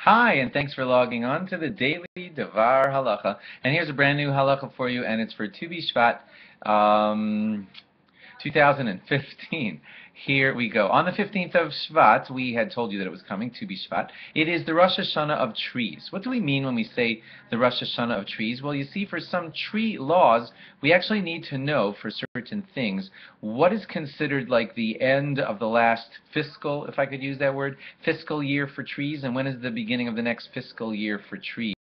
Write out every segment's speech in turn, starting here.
Hi, and thanks for logging on to the daily DVAR halacha. And here's a brand new halacha for you, and it's for BShvat 2015. Here we go. On the 15th of Shvat, we had told you that it was coming, BShvat. It is the Rosh Hashanah of trees. What do we mean when we say the Rosh Hashanah of trees? Well, you see, for some tree laws, we actually need to know for certain things what is considered like the end of the last fiscal, if I could use that word, fiscal year for trees, and when is the beginning of the next fiscal year for trees.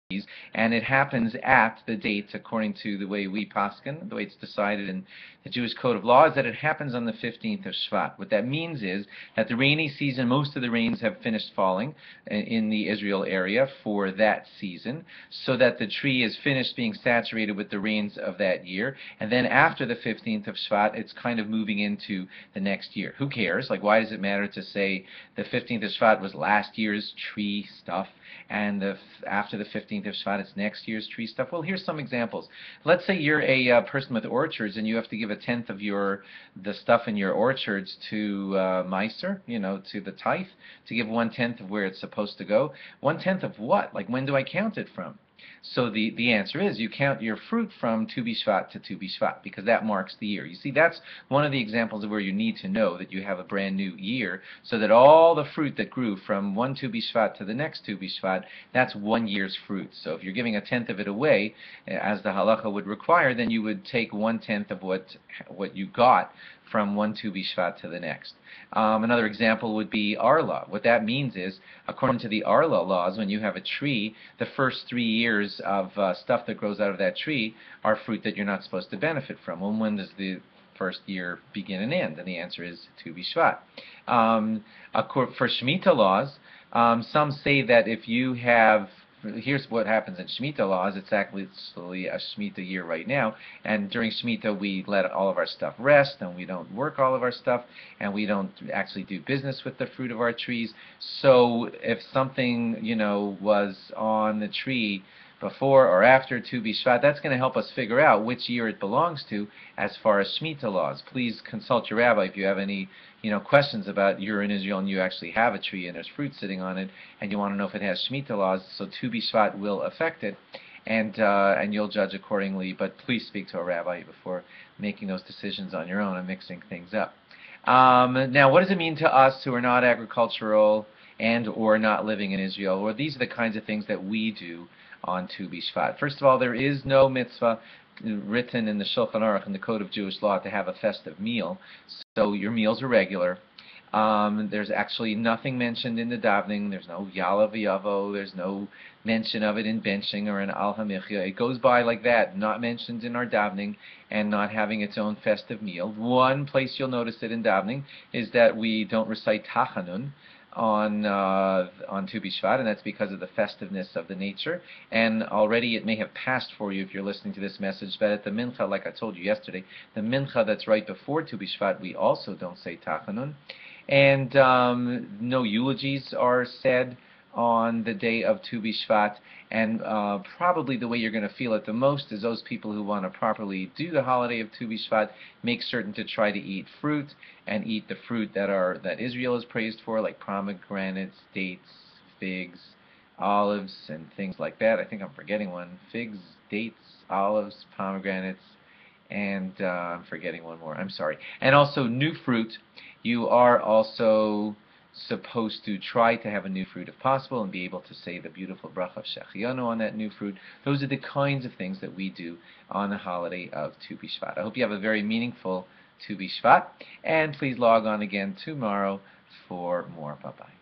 And it happens at the date, according to the way we paskin, the way it's decided in the Jewish Code of Law, is that it happens on the 15th of Shvat. What that means is that the rainy season, most of the rains have finished falling in the Israel area for that season, so that the tree is finished being saturated with the rains of that year. And then after the 15th of Shvat, it's kind of moving into the next year. Who cares? Like, why does it matter to say the 15th of Shvat was last year's tree stuff, and after the 15th of Shvat, it's next year's tree stuff? Well, here's some examples. Let's say you're a person with orchards, and you have to give a tenth of the stuff in your orchards to Meiser, to the tithe, to give 1/10 of where it's supposed to go. 1/10 of what? Like, when do I count it from? So the answer is you count your fruit from BShvat to BShvat, because that marks the year. You see, that's one of the examples of where you need to know that you have a brand new year, so that all the fruit that grew from one BShvat to the next BShvat, that's 1 year's fruit. So if you're giving a tenth of it away, as the halacha would require, then you would take 1/10 of what you got from one BShvat to the next. Another example would be Arla. What that means is, according to the Arla laws, when you have a tree, the first 3 years of stuff that grows out of that tree are fruit that you're not supposed to benefit from. Well, when does the first year begin and end? And the answer is BShvat. For Shemitah laws, some say that if you have, here's what happens in Shemitah laws. It's actually a Shemitah year right now, and during Shemitah we let all of our stuff rest, and we don't work all of our stuff, and we don't actually do business with the fruit of our trees. So if something, was on the tree before or after BShvat, that's going to help us figure out which year it belongs to as far as Shemitah laws. Please consult your rabbi if you have any questions about you're in Israel and you actually have a tree and there's fruit sitting on it and you want to know if it has Shemitah laws. So BShvat will affect it, and you'll judge accordingly. But please speak to a rabbi before making those decisions on your own and mixing things up. Now, what does it mean to us who are not agricultural and or not living in Israel? Well, these are the kinds of things that we do on BShvat. First of all, there is no mitzvah written in the Shulchan Aruch, in the Code of Jewish Law, to have a festive meal, so your meals are regular. There's actually nothing mentioned in the davening. There's no Yala V'Yavo. There's no mention of it in benching or in Al HaMichya. It goes by like that, not mentioned in our davening and not having its own festive meal. One place you'll notice it in davening is that we don't recite Tachanun on BShvat, and that's because of the festiveness of the nature. And already it may have passed for you if you're listening to this message, but at the mincha, like I told you yesterday, the mincha that's right before BShvat, we also don't say Tachanun. And no eulogies are said on the day of BShvat, and probably the way you're going to feel it the most is those people who want to properly do the holiday of BShvat make certain to try to eat fruit, and eat the fruit that Israel is praised for, like pomegranates, dates, figs, olives, and things like that. I think I'm forgetting one. Figs, dates, olives, pomegranates, and I'm forgetting one more. I'm sorry. And also new fruit. You are also supposed to try to have a new fruit if possible and be able to say the beautiful bracha of Shechianu on that new fruit. Those are the kinds of things that we do on the holiday of BShvat. I hope you have a very meaningful BShvat, and please log on again tomorrow for more. Bye-bye.